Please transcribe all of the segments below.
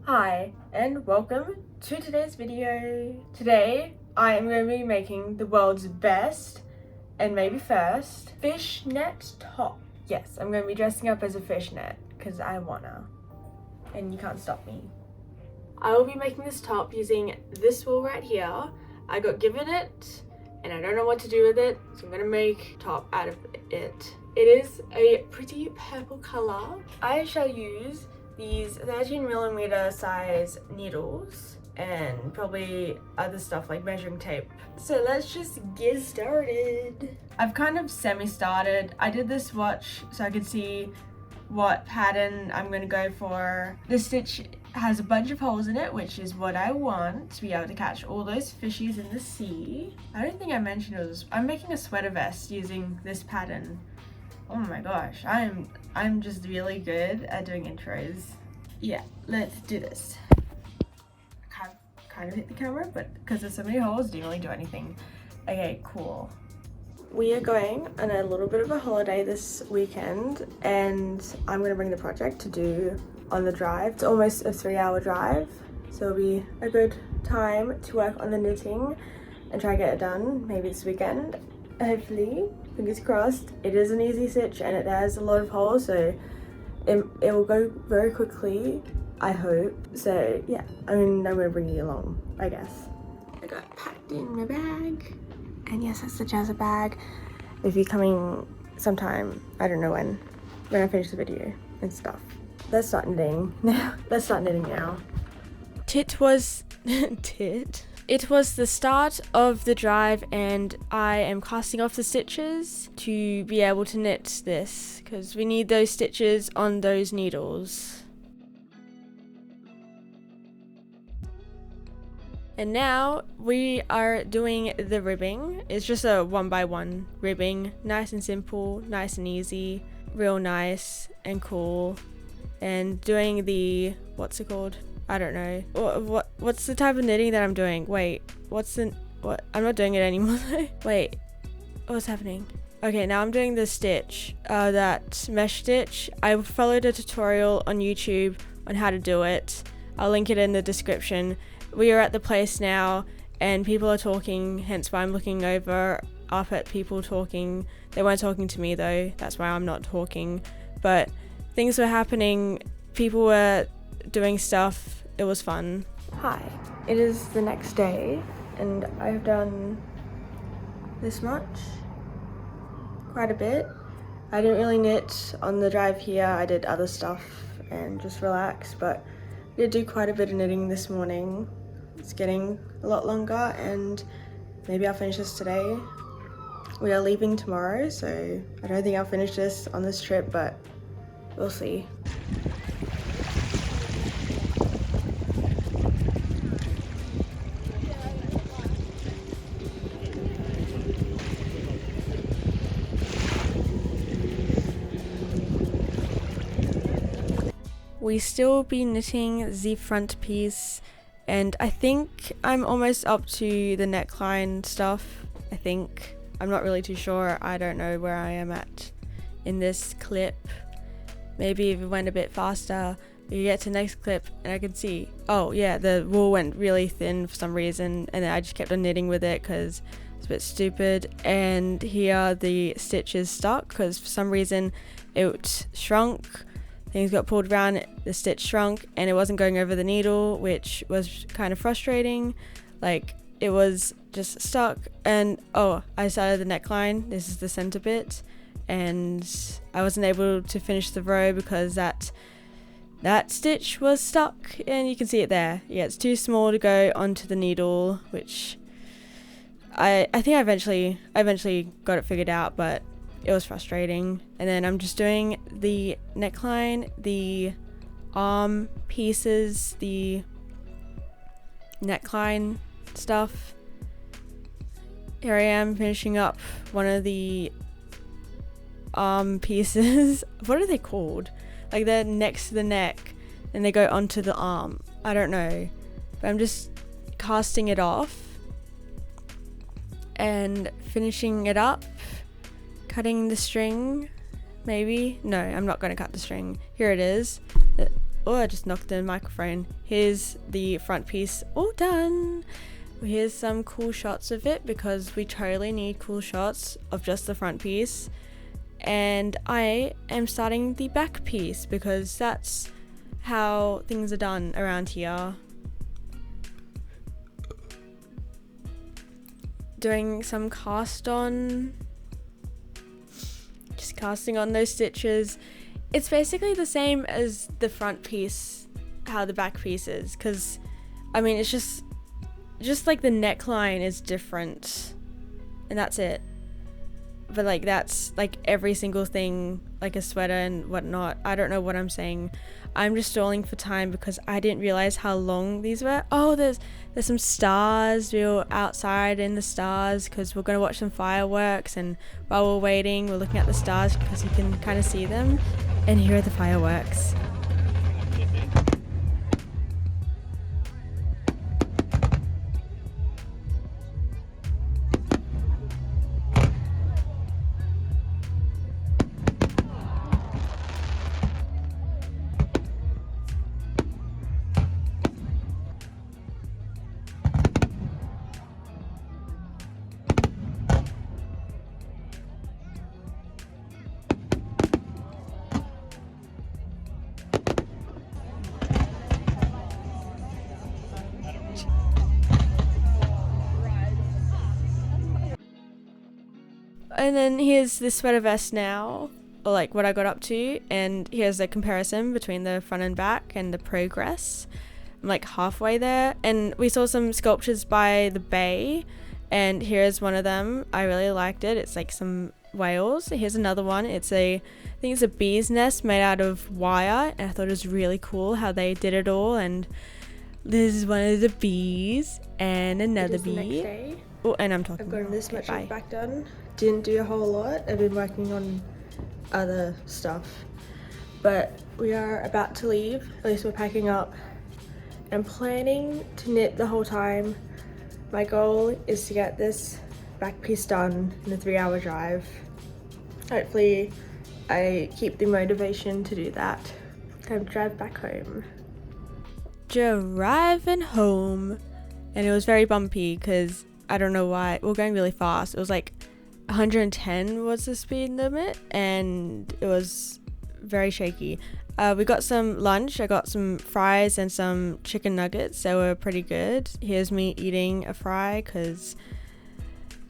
Hi and welcome to today's video. Today I am going to be making the world's best and maybe first fishnet top. Yes, I'm going to be dressing up as a fishnet because I wanna and you can't stop me. I will be making this top using this wool right here. I got given it and I don't know what to do with it, so I'm going to make a top out of it. It is a pretty purple color. I shall use these 13mm size needles and probably other stuff like measuring tape. So let's just get started. I've kind of semi-started. I did this swatch so I could see what pattern I'm going to go for. The stitch has a bunch of holes in it, which is what I want to be able to catch all those fishies in the sea. I don't think I mentioned it was, I'm making a sweater vest using this pattern. Oh my gosh, I'm just really good at doing intros. Yeah, let's do this. I kind of hit the camera, but because there's so many holes, didn't really do anything. Okay, cool. We are going on a little bit of a holiday this weekend, and I'm gonna bring the project to do on the drive. It's almost a 3-hour drive, so it'll be a good time to work on the knitting and try to get it done maybe this weekend. Hopefully, fingers crossed. It is an easy stitch and it has a lot of holes, so it will go very quickly, I hope. So yeah, I mean, I'm gonna bring you along, I guess. I got it packed in my bag, and yes, that's the Jazza bag. If you're coming sometime, I don't know when I finish the video and stuff. Let's start knitting now. Let's start knitting now. It was the start of the drive, and I am casting off the stitches to be able to knit this because we need those stitches on those needles. And now we are doing the ribbing. It's just a 1x1 ribbing, nice and simple, nice and easy, real nice and cool. And doing the, what's it called? I don't know. What's the type of knitting that I'm doing? Wait, I'm not doing it anymore. Wait, what's happening? Okay, now I'm doing the stitch, that mesh stitch. I followed a tutorial on YouTube on how to do it. I'll link it in the description. We are at the place now and people are talking, hence why I'm looking over up at people talking. They weren't talking to me though, that's why I'm not talking. But things were happening, people were doing stuff, it was fun. Hi, it is the next day and I've done this much, quite a bit. I didn't really knit on the drive here, I did other stuff and just relax, but I did do quite a bit of knitting this morning. It's getting a lot longer and maybe I'll finish this today. We are leaving tomorrow, so I don't think I'll finish this on this trip, but we'll see. We still be knitting the front piece, and I think I'm almost up to the neckline stuff. I think. I'm not really too sure. I don't know where I am at in this clip. Maybe if it went a bit faster, we could get to the next clip and I could see, oh yeah, the wool went really thin for some reason, and then I just kept on knitting with it because it's a bit stupid. And here the stitch is stuck because for some reason it shrunk. Things got pulled around, the stitch shrunk, and it wasn't going over the needle, which was kind of frustrating. Like, it was just stuck. And oh, I started the neckline. This is the center bit, and I wasn't able to finish the row because that stitch was stuck, and you can see it there. Yeah, it's too small to go onto the needle, which I think I eventually got it figured out, but it was frustrating. And then I'm just doing the neckline, the arm pieces, the neckline stuff. Here I am finishing up one of the arm pieces. What are they called? Like they're next to the neck and they go onto the arm. I don't know. But I'm just casting it off and finishing it up. Cutting the string, maybe? No, I'm not going to cut the string. Here it is. Oh, I just knocked the microphone. Here's the front piece all done. Here's some cool shots of it because we totally need cool shots of just the front piece. And I am starting the back piece because that's how things are done around here. Doing some cast on, just casting on those stitches. It's basically the same as the front piece, how the back piece is, because I mean it's just like the neckline is different and that's it. But like that's like every single thing, like a sweater and whatnot. I don't know what I'm saying. I'm just stalling for time because I didn't realize how long these were. Oh, there's some stars. We were outside in the stars because we're gonna watch some fireworks, and while we're waiting we're looking at the stars because you can kind of see them. And here are the fireworks. And then here's the sweater vest now, or like what I got up to, and here's the comparison between the front and back and the progress. I'm like halfway there, and we saw some sculptures by the bay, and here's one of them. I really liked it. It's like some whales. Here's another one. I think it's a bee's nest made out of wire, and I thought it was really cool how they did it all. And this is one of the bees, and another bee. Oh, and I'm talking. I've gotten this much of back done. Didn't do a whole lot. I've been working on other stuff. But we are about to leave. At least we're packing up. I'm planning to knit the whole time. My goal is to get this back piece done in a 3-hour drive. Hopefully I keep the motivation to do that. Time to drive back home. Driving home. And it was very bumpy because I don't know why. We're going really fast. It was like 110 was the speed limit, and it was very shaky. We got some lunch. I got some fries and some chicken nuggets. They were pretty good. Here's me eating a fry because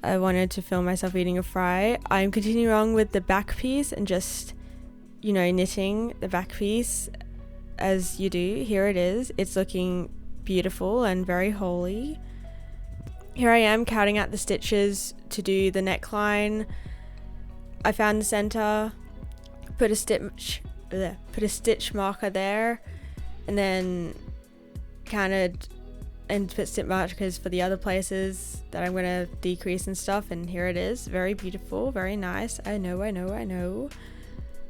I wanted to film myself eating a fry. I'm continuing on with the back piece and just, knitting the back piece as you do. Here it is. It's looking beautiful and very holy. Here I am counting out the stitches to do the neckline. I found the center, put a stitch marker there, and then counted and put stitch markers for the other places that I'm going to decrease and stuff. And here it is, very beautiful, very nice. I know. And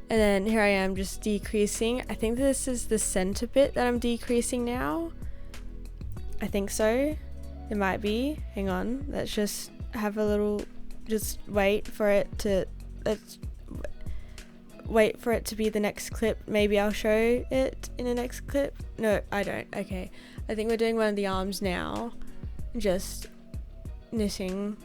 then here I am just decreasing. I think this is the center bit that I'm decreasing now. I think so. It might be. Hang on. Let's just have a little. Just wait for it to. Let's wait for it to be the next clip. Maybe I'll show it in the next clip. No, I don't. Okay. I think we're doing one of the arms now. Just knitting.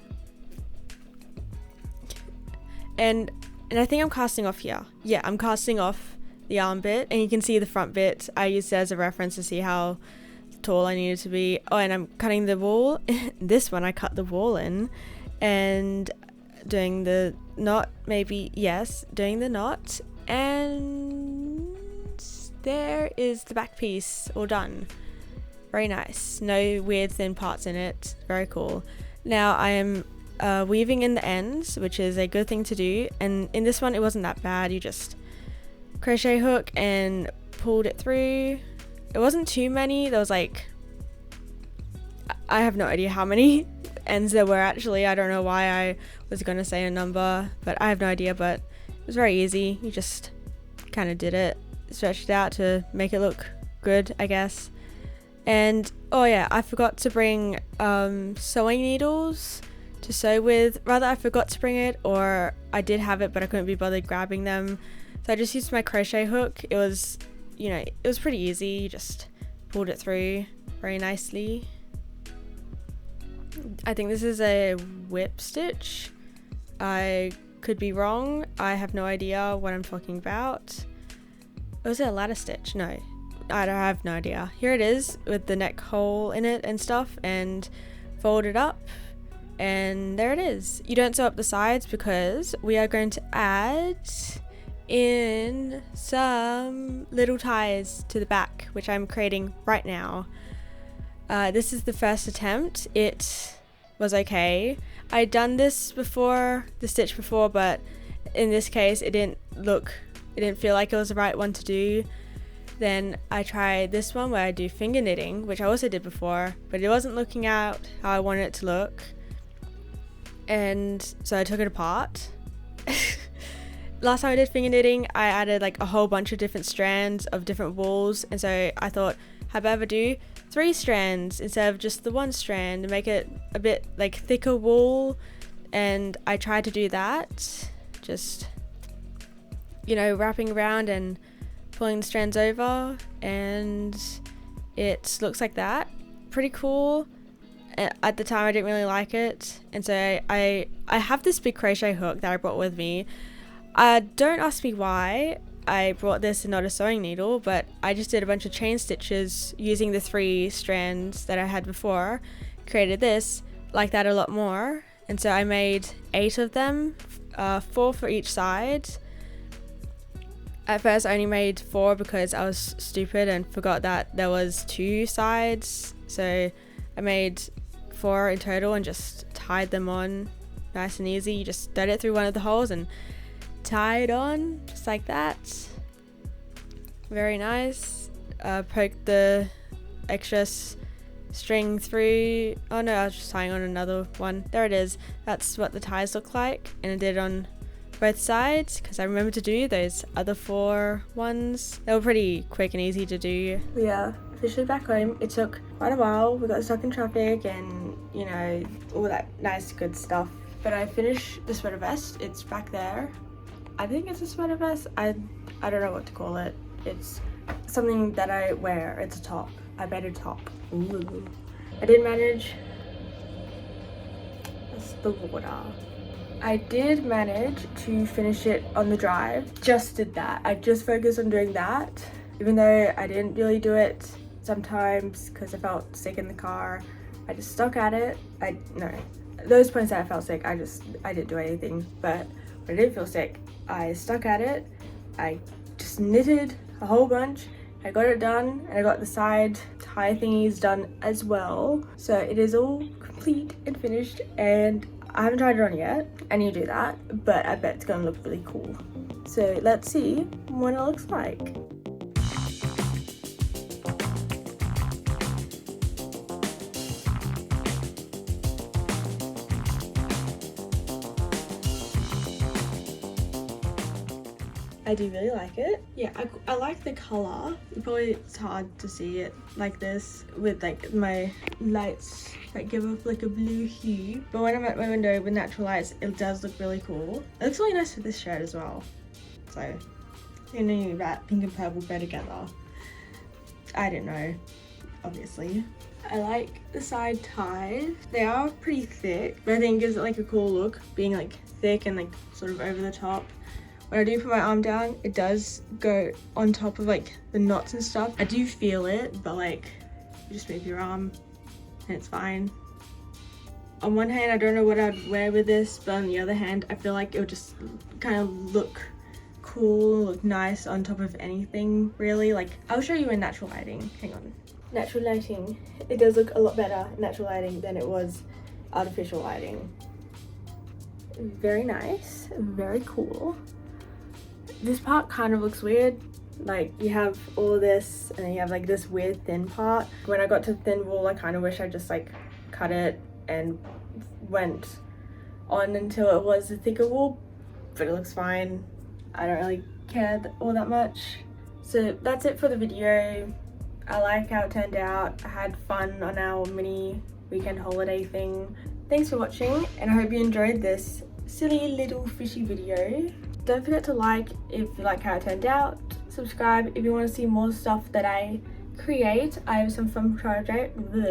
And I think I'm casting off here. Yeah, I'm casting off the arm bit, and you can see the front bit. I used it as a reference to see how tall I needed to be. Oh, and I'm cutting the wool. This one I cut the wool in, and doing the knot, maybe, yes, doing the knot, and there is the back piece all done. Very nice. No weird thin parts in it. Very cool. Now I am weaving in the ends, which is a good thing to do, and in this one it wasn't that bad. You just crochet hook and pulled it through. It wasn't too many. There was like, I have no idea how many ends there were actually. I don't know why I was going to say a number, but I have no idea. But it was very easy. You just kind of did it, stretched it out to make it look good, I guess. And oh yeah, I forgot to bring sewing needles to sew with. Rather, I forgot to bring it, or I did have it but I couldn't be bothered grabbing them, so I just used my crochet hook. It was, you know, it was pretty easy. You just pulled it through very nicely. I think this is a whip stitch. I could be wrong. I have no idea what I'm talking about. Was it a ladder stitch? No, I have no idea. Here it is with the neck hole in it and stuff, and fold it up, and there it is. You don't sew up the sides because we are going to add in some little ties to the back, which I'm creating right now. This is the first attempt. It was okay. I'd done this before, the stitch before, but in this case it didn't feel like it was the right one to do. Then I tried this one where I do finger knitting, which I also did before, but it wasn't looking out how I wanted it to look, and so I took it apart. Last time I did finger knitting, I added like a whole bunch of different strands of different wools, and so I thought, how about if I do 3 strands instead of just the 1 strand and make it a bit like thicker wool. And I tried to do that, just, you know, wrapping around and pulling the strands over, and it looks like that. Pretty cool. At the time I didn't really like it, and so I have this big crochet hook that I brought with me. Don't ask me why I brought this and not a sewing needle, but I just did a bunch of chain stitches using the 3 strands that I had before, created this, like that a lot more, and so I made 8 of them, 4 for each side. At first I only made 4 because I was stupid and forgot that there was 2 sides, so I made 4 in total and just tied them on nice and easy. You just thread it through one of the holes and tie it on just like that. Very nice. Poke the extra string through. Oh no, I was just tying on another one. There it is. That's what the ties look like, and I did it on both sides because I remember to do those other 4 ones. They were pretty quick and easy to do. We are officially back home. It took quite a while. We got stuck in traffic and, you know, all that nice good stuff. But I finished the sweater vest. It's back there. I think it's a sweater vest. I don't know what to call it. It's something that I wear. It's a top. I made a top. Ooh. I did manage. That's the water. I did manage to finish it on the drive. Just did that. I just focused on doing that, even though I didn't really do it sometimes because I felt sick in the car. I just stuck at it. Those points that I felt sick, I didn't do anything. But when I did feel sick, I stuck at it. I just knitted a whole bunch. I got it done, and I got the side tie thingies done as well. So it is all complete and finished, and I haven't tried it on yet. I need to do that, but I bet it's gonna look really cool. So let's see what it looks like. I do really like it. Yeah, I like the color. Probably it's hard to see it like this with like my lights that give off like a blue hue. But when I'm at my window with natural lights, it does look really cool. It looks really nice with this shirt as well. So, who knew that pink and purple go together? I didn't know, obviously. I like the side ties. They are pretty thick, but I think it gives it like a cool look, being like thick and like sort of over the top. When I do put my arm down, it does go on top of like the knots and stuff. I do feel it, but like you just move your arm and it's fine. On one hand, I don't know what I'd wear with this, but on the other hand, I feel like it would just kind of look cool, look nice on top of anything, really. Like, I'll show you in natural lighting. Hang on. Natural lighting. It does look a lot better in natural lighting than it was artificial lighting. Very nice, very cool. This part kind of looks weird. Like, you have all this and then you have like this weird thin part. When I got to thin wool, I kind of wish I just like cut it and went on until it was a thicker wool, but it looks fine. I don't really care all that much. So that's it for the video. I like how it turned out. I had fun on our mini weekend holiday thing. Thanks for watching, and I hope you enjoyed this silly little fishy video. Don't forget to like if you like how it turned out. subscribe if you want to see more stuff that I create. I have some fun projects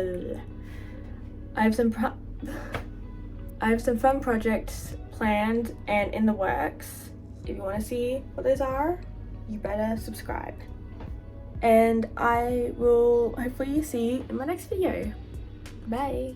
planned and in the works. If you want to see what those are, you better subscribe. And I will hopefully see you in my next video. Bye.